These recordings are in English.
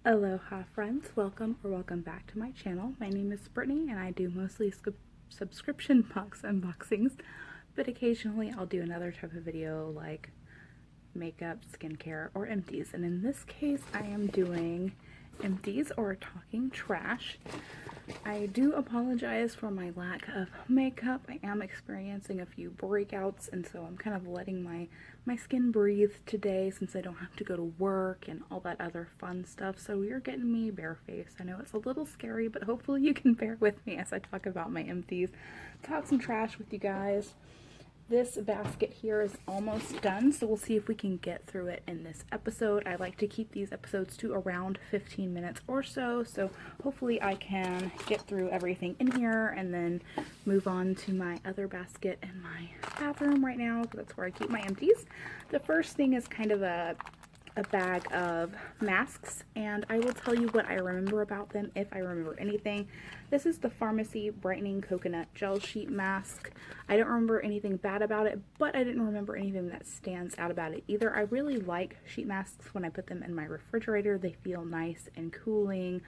Aloha friends, welcome back to my channel. My name is Brittney and I do mostly subscription box unboxings, but occasionally I'll do another type of video like makeup, skincare, or empties. And in this case I am doing empties or talking trash. I do apologize for my lack of makeup. I am experiencing a few breakouts, and so I'm kind of letting my skin breathe today since I don't have to go to work and all that other fun stuff. So you're getting me barefaced. I know it's a little scary, but hopefully you can bear with me as I talk about my empties, talk some trash with you guys. This basket here is almost done, so we'll see if we can get through it in this episode. I like to keep these episodes to around 15 minutes or so, so hopefully I can get through everything in here and then move on to my other basket in my bathroom right now, because that's where I keep my empties. The first thing is kind of a bag of masks, and I will tell you what I remember about them if I remember anything. This is the Pharmacy Brightening Coconut Gel Sheet Mask. I don't remember anything bad about it, but I didn't remember anything that stands out about it either. I really like sheet masks when I put them in my refrigerator. They feel nice and cooling,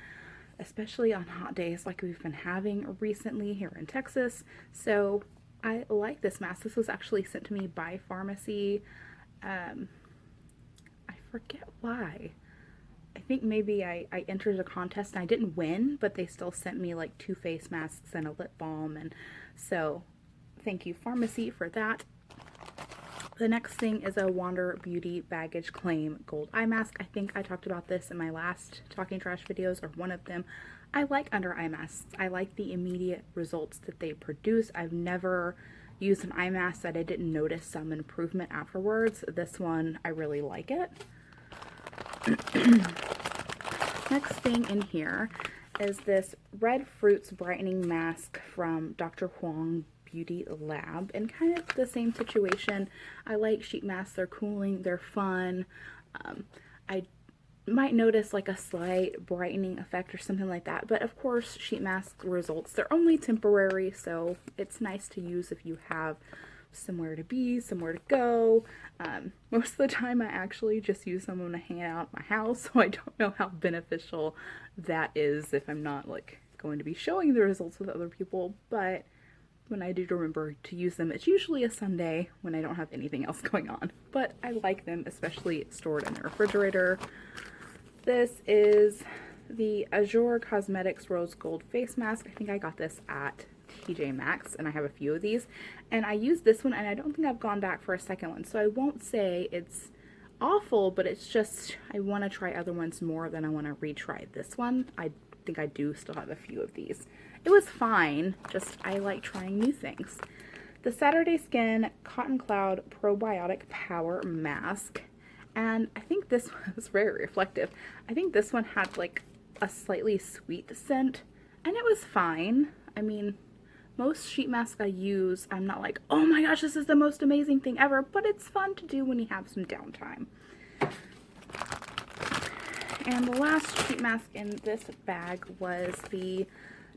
especially on hot days like we've been having recently here in Texas. So I like this mask. This was actually sent to me by Pharmacy. I forget why. I think maybe I entered a contest and I didn't win, but they still sent me like 2 face masks and a lip balm, and so thank you Pharmacy for that. The next thing is a Wander Beauty Baggage Claim Gold Eye Mask. I think I talked about this in my last Talking Trash videos, or one of them. I like under eye masks. I like the immediate results that they produce. I've never used an eye mask that I didn't notice some improvement afterwards. This one, I really like it. Next thing in here is this Red Fruits Brightening Mask from Dr. Huang Beauty Lab, and kind of the same situation. I like sheet masks. They're cooling, they're fun. I might notice like a slight brightening effect or something like that, but of course sheet mask results, they're only temporary, so it's nice to use if you have somewhere to be, somewhere to go. Most of the time I actually just use them when I hang out at my house, so I don't know how beneficial that is if I'm not like going to be showing the results with other people, but when I do remember to use them, it's usually a Sunday when I don't have anything else going on. But I like them, especially stored in the refrigerator. This is the Azure Cosmetics Rose Gold Face Mask. I think I got this at TJ Maxx, and I have a few of these, and I used this one and I don't think I've gone back for a second one, so I won't say it's awful, but it's just I want to try other ones more than I want to retry this one. I think I do still have a few of these. It was fine, just I like trying new things. The Saturday Skin Cotton Cloud Probiotic Power Mask, and I think this one was very reflective. I think this one had like a slightly sweet scent, and it was fine. I mean, most sheet masks I use, I'm not like, oh my gosh, this is the most amazing thing ever, but it's fun to do when you have some downtime. And the last sheet mask in this bag was the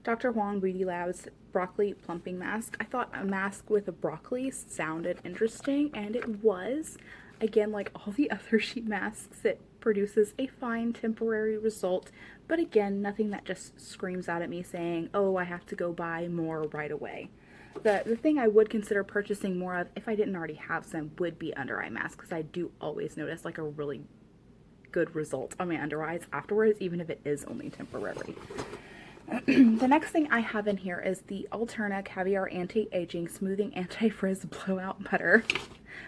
Dr. Huang Beauty Labs Broccoli Plumping Mask. I thought a mask with a broccoli sounded interesting, and it was. Again, like all the other sheet masks, it produces a fine temporary result, but again, nothing that just screams out at me saying, oh, I have to go buy more right away. The thing I would consider purchasing more of, if I didn't already have some, would be under eye masks, because I do always notice like a really good result on my under eyes afterwards, even if it is only temporary. The next thing I have in here is the Alterna Caviar Anti-Aging Smoothing Anti-Frizz Blowout Butter.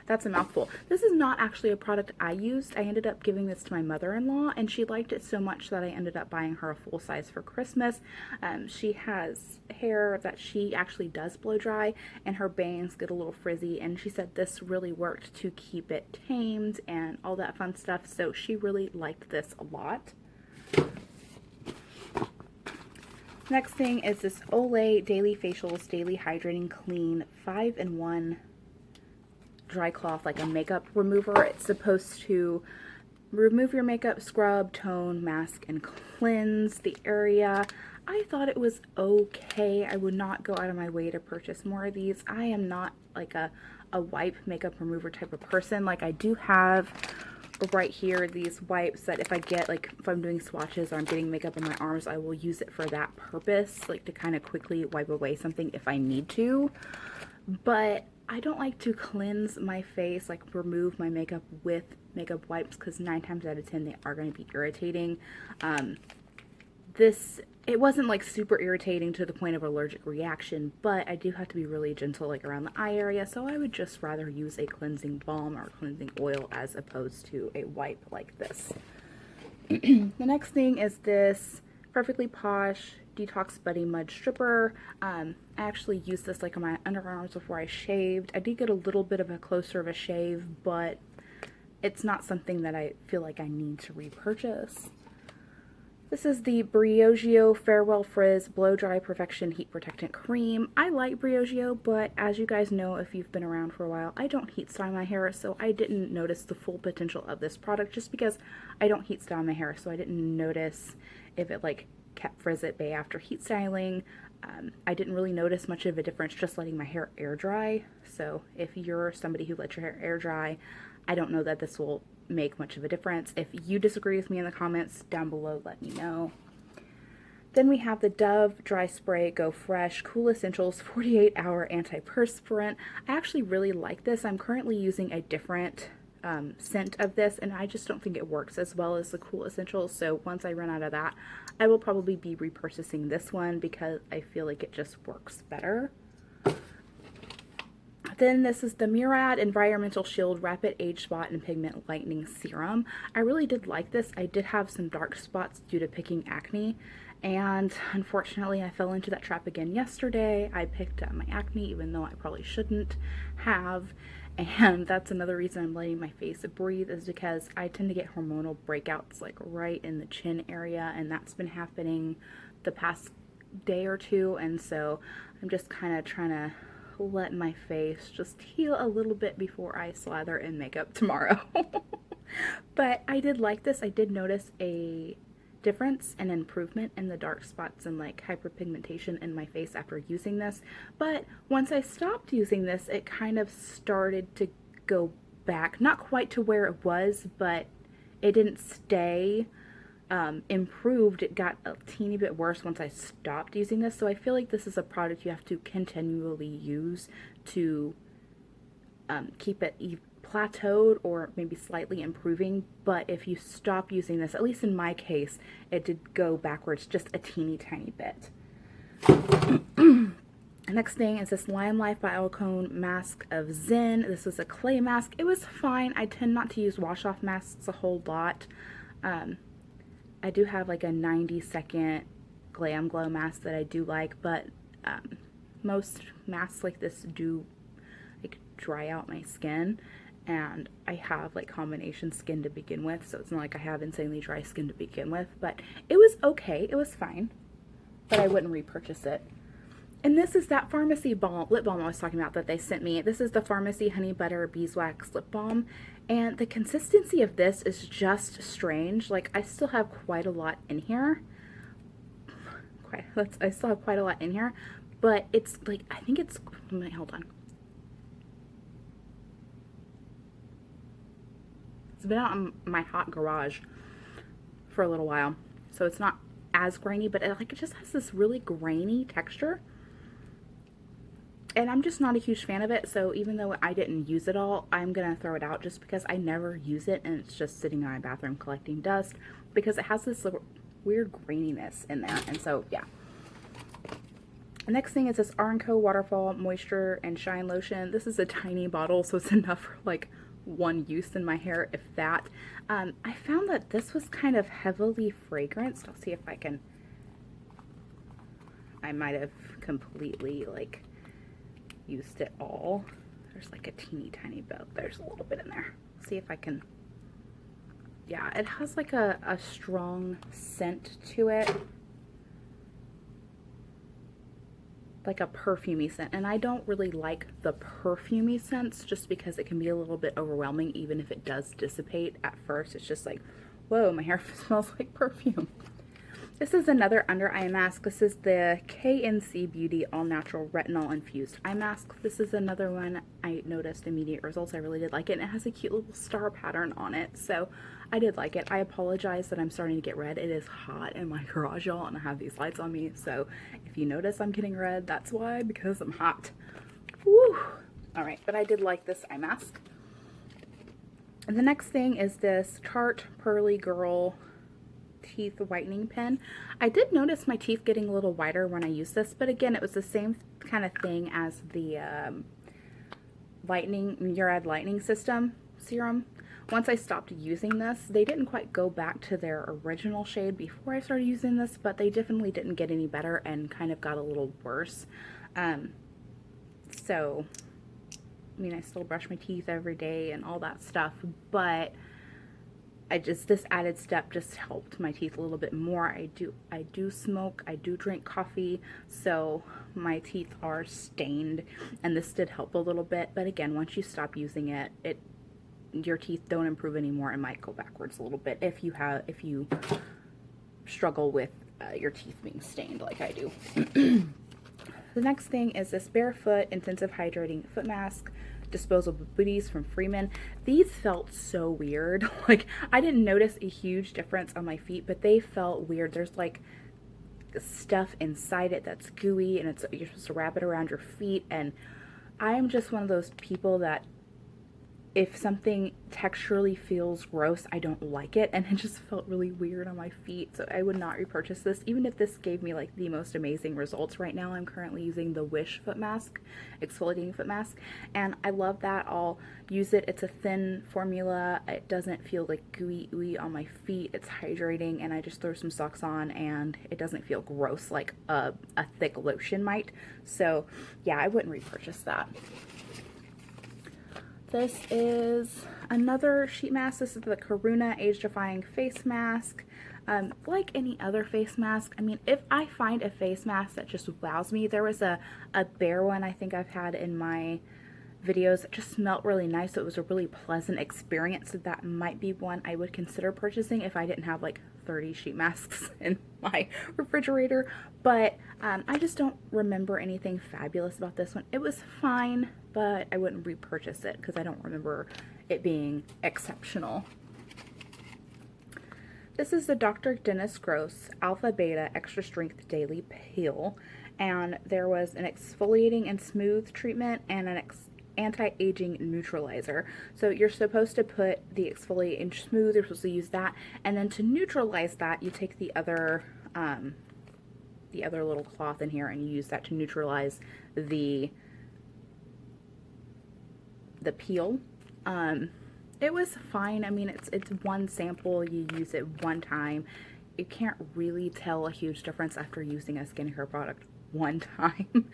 That's a mouthful. This is not actually a product I used. I ended up giving this to my mother-in-law, and she liked it so much that I ended up buying her a full size for Christmas. She has hair that she actually does blow dry, and her bangs get a little frizzy, and she said this really worked to keep it tamed and all that fun stuff, so she really liked this a lot. Next thing is this Olay Daily Facials Daily Hydrating Clean 5-in-1 dry cloth, like a makeup remover. It's supposed to remove your makeup, scrub, tone, mask, and cleanse the area. I thought it was okay. I would not go out of my way to purchase more of these. I am not like a a wipe makeup remover type of person. Like I do have right here these wipes that if I get, like if I'm doing swatches or I'm getting makeup on my arms, I will use it for that purpose, like to kind of quickly wipe away something if I need to. But I don't like to cleanse my face, like remove my makeup with makeup wipes, because 9 times out of 10 they are going to be irritating. It wasn't like super irritating to the point of allergic reaction, but I do have to be really gentle like around the eye area, so I would just rather use a cleansing balm or cleansing oil as opposed to a wipe like this. The next thing is this Perfectly Posh Detox Buddy Mud Stripper. I actually used this like on my underarms before I shaved. I did get a little bit of a closer of a shave, but it's not something that I feel like I need to repurchase. This is the Briogeo Farewell Frizz Blow Dry Perfection Heat Protectant Cream. I like Briogeo, but as you guys know, if you've been around for a while, I don't heat style my hair, so I didn't notice the full potential of this product just because I don't heat style my hair, so I didn't notice if it like kept frizz at bay after heat styling. I didn't really notice much of a difference just letting my hair air dry, so if you're somebody who lets your hair air dry, I don't know that this will make much of a difference. If you disagree with me in the comments down below, let me know. Then we have the Dove Dry Spray Go Fresh Cool Essentials 48-Hour Antiperspirant. I actually really like this. I'm currently using a different scent of this, and I just don't think it works as well as the Cool Essentials, so once I run out of that, I will probably be repurchasing this one because I feel like it just works better. Then this is the Murad Environmental Shield Rapid Age Spot and Pigment Lightening Serum. I really did like this. I did have some dark spots due to picking acne, and unfortunately I fell into that trap again yesterday. I picked up my acne even though I probably shouldn't have, and that's another reason I'm letting my face breathe, is because I tend to get hormonal breakouts like right in the chin area, and that's been happening the past day or two, and so I'm just kind of trying to let my face just heal a little bit before I slather in makeup tomorrow. But I did like this. I did notice a difference and improvement in the dark spots and like hyperpigmentation in my face after using this, but once I stopped using this, it kind of started to go back, not quite to where it was, but it didn't stay improved. It got a teeny bit worse once I stopped using this, so I feel like this is a product you have to continually use to keep it plateaued or maybe slightly improving. But if you stop using this, at least in my case, it did go backwards just a teeny tiny bit. The next thing is this Lime Life by Alcone Mask of Zen. This is a clay mask. It was fine. I tend not to use wash-off masks a whole lot. I do have like a 90-second Glam Glow mask that I do like, but most masks like this do like dry out my skin, and I have like combination skin to begin with, so it's not like I have insanely dry skin to begin with, but it was okay. It was fine, but I wouldn't repurchase it. And this is that Pharmacy lip balm I was talking about that they sent me. This is the Pharmacy Honey Butter Beeswax Lip Balm. And the consistency of this is just strange. Like, I still have quite a lot in here. I still have quite a lot in here. But it's like, I think it's, hold on. It's been out in my hot garage for a little while, so it's not as grainy, but it just has this really grainy texture. And I'm just not a huge fan of it, so even though I didn't use it all, I'm going to throw it out just because I never use it and it's just sitting in my bathroom collecting dust because it has this weird graininess in there. And so, yeah. The next thing is this Arnco Waterfall Moisture and Shine Lotion. This is a tiny bottle, so it's enough for like one use in my hair, if that. I found that this was kind of heavily fragranced. I'll see if I can... I might have completely like used it all. There's like a teeny tiny bit. There's a little bit in there. See if I can... Yeah, it has like a strong scent to it. Like a perfumey scent. And I don't really like the perfumey scents just because it can be a little bit overwhelming even if it does dissipate at first. It's just like, whoa, my hair smells like perfume. This is another under eye mask. This is the KNC Beauty All Natural Retinol Infused Eye Mask. This is another one I noticed immediate results. I really did like it. And it has a cute little star pattern on it, so I did like it. I apologize that I'm starting to get red. It is hot in my garage, y'all, and I have these lights on me, so if you notice I'm getting red, that's why, because I'm hot. Woo! Alright, but I did like this eye mask. And the next thing is this Tarte Pearly Girl teeth whitening pen. I did notice my teeth getting a little whiter when I used this, but again, it was the same kind of thing as the Murad lightning system serum. Once I stopped using this, they didn't quite go back to their original shade before I started using this, but they definitely didn't get any better and kind of got a little worse. So, I mean, I still brush my teeth every day and all that stuff, but this added step just helped my teeth a little bit more. I do smoke, I do drink coffee, so my teeth are stained, and this did help a little bit. But again, once you stop using it, your teeth don't improve anymore. It might go backwards a little bit if you struggle with your teeth being stained like I do. The next thing is this Barefoot Intensive Hydrating Foot Mask. Disposable booties from Freeman. These felt so weird. Like, I didn't notice a huge difference on my feet, but they felt weird. There's like stuff inside it that's gooey, and you're supposed to wrap it around your feet, and I am just one of those people that if something texturally feels gross, I don't like it, and it just felt really weird on my feet, so I would not repurchase this, even if this gave me like the most amazing results. Right now I'm currently using the Wish foot mask, exfoliating foot mask, and I love that. I'll use it. It's a thin formula. It doesn't feel like gooey ooey on my feet. It's hydrating, and I just throw some socks on and it doesn't feel gross like a thick lotion might. So yeah, I wouldn't repurchase that. This is another sheet mask. This is the Karuna Age Defying Face Mask. Like any other face mask, I mean, if I find a face mask that just wows me, there was a bear one I think I've had in my videos that just smelled really nice, so it was a really pleasant experience, so that might be one I would consider purchasing if I didn't have like 30 sheet masks in my refrigerator. But I just don't remember anything fabulous about this one. It was fine, but I wouldn't repurchase it because I don't remember it being exceptional. This is the Dr. Dennis Gross Alpha Beta Extra Strength Daily Peel, and there was an exfoliating and smooth treatment and an anti-aging neutralizer. So you're supposed to put the exfoliate and smooth, you're supposed to use that, and then to neutralize that, you take the other little cloth in here and you use that to neutralize the peel. It was fine. I mean, it's one sample, you use it one time. You can't really tell a huge difference after using a skincare product one time,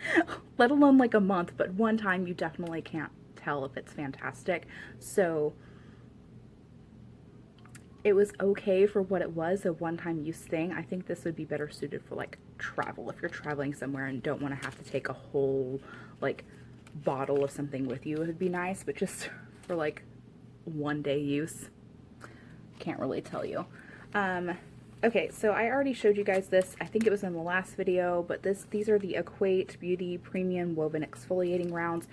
let alone like a month, but one time you definitely can't tell if it's fantastic. So it was okay for what it was, a one-time use thing. I think this would be better suited for like travel, if you're traveling somewhere and don't want to have to take a whole like bottle of something with you. It would be nice, but just for like one-day use, can't really tell you. Okay, so I already showed you guys this. I think it was in the last video, but these are the Equate Beauty Premium Woven Exfoliating Rounds.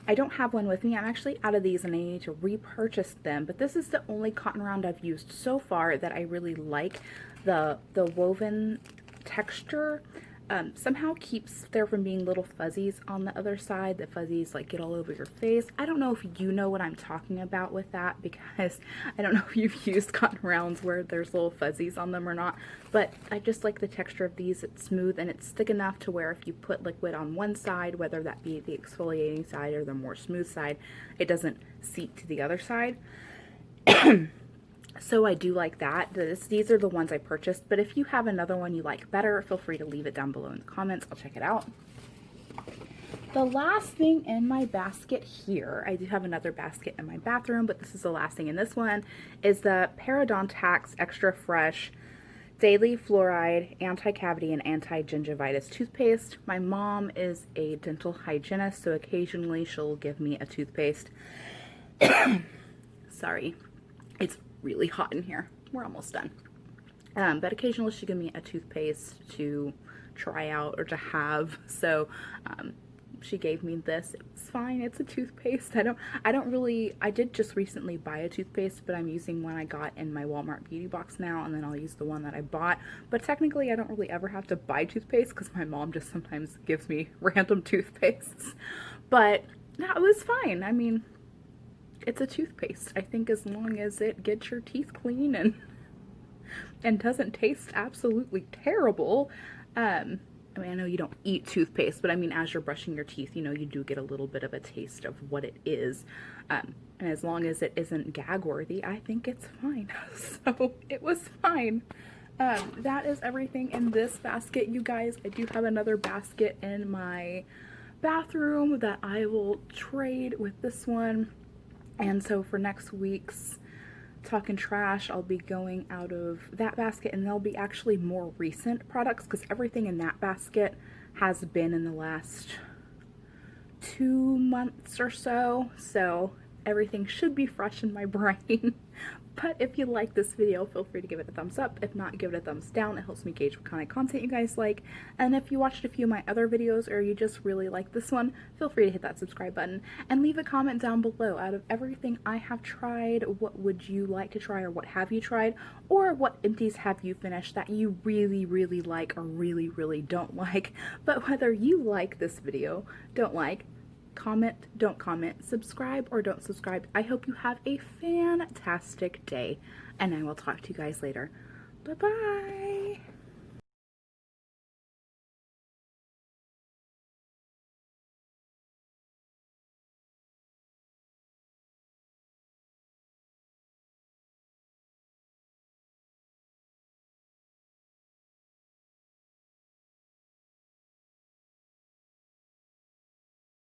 I don't have one with me. I'm actually out of these and I need to repurchase them, but this is the only cotton round I've used so far that I really like. The woven texture somehow keeps there from being little fuzzies on the other side. The fuzzies like get all over your face. I don't know if you know what I'm talking about with that, because I don't know if you've used cotton rounds where there's little fuzzies on them or not, but I just like the texture of these. It's smooth and it's thick enough to where if you put liquid on one side, whether that be the exfoliating side or the more smooth side, it doesn't seep to the other side. So I do like that. These are the ones I purchased, but if you have another one you like better, feel free to leave it down below in the comments. I'll check it out. The last thing in my basket here, I do have another basket in my bathroom, but this is the last thing in this one, is the Parodontax Extra Fresh Daily Fluoride Anti-Cavity and Anti-Gingivitis Toothpaste. My mom is a dental hygienist, so occasionally she'll give me a toothpaste. Sorry. It's really hot in here. We're almost done. But occasionally she give me a toothpaste to try out or to have. So she gave me this. It's fine. It's a toothpaste. I did just recently buy a toothpaste, but I'm using one I got in my Walmart beauty box now, and then I'll use the one that I bought. But technically I don't really ever have to buy toothpaste because my mom just sometimes gives me random toothpastes. But no, it was fine. I mean, it's a toothpaste. I think as long as it gets your teeth clean and doesn't taste absolutely terrible. I mean, I know you don't eat toothpaste, but I mean, as you're brushing your teeth, you know, you do get a little bit of a taste of what it is. And as long as it isn't gag worthy, I think it's fine. So it was fine. That is everything in this basket, you guys. I do have another basket in my bathroom that I will trade with this one. And so for next week's Talking Trash, I'll be going out of that basket, and there'll be actually more recent products because everything in that basket has been in the last 2 months or so. So everything should be fresh in my brain. But if you like this video, feel free to give it a thumbs up. If not, give it a thumbs down. It helps me gauge what kind of content you guys like. And if you watched a few of my other videos or you just really like this one, feel free to hit that subscribe button and leave a comment down below. Out of everything I have tried, what would you like to try, or what have you tried, or what empties have you finished that you really, really like or really, really don't like. But whether you like this video, don't like, comment, don't comment, subscribe, or don't subscribe, I hope you have a fantastic day, and I will talk to you guys later. Bye-bye!